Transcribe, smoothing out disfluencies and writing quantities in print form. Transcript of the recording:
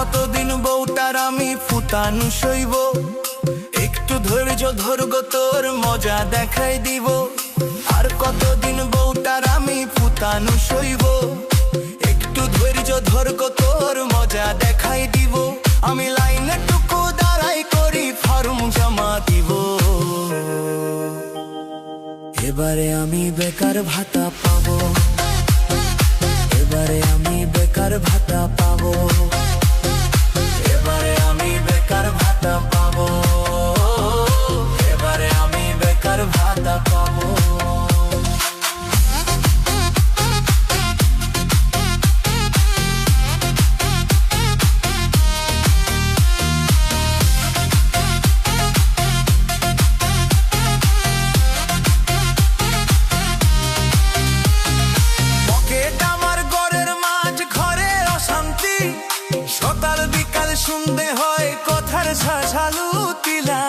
কতদিন বউটার আমি ফুটানো সইব, একটু ধৈর্য ধরব তোর মজা দেখাই দিব। আর কতদিন বউটার আমি ফুটানো সইব, একটু ধৈর্য ধরব তোর মজা দেখাই দিব। আমি লাইনে টুকু দাঁড়াই করি ফর্ম জমা দিব। এবারে আমি বেকার ভাতা পাবো, এবারে আমি বেকার ভাতা পাবো, এবারে আমি বেকার ভাতা পাবো, এবারে আমি বেকার ভাতা পাবো। সকাল বিকাল শুনতে হয় কথার ঝাঝালু তিলা।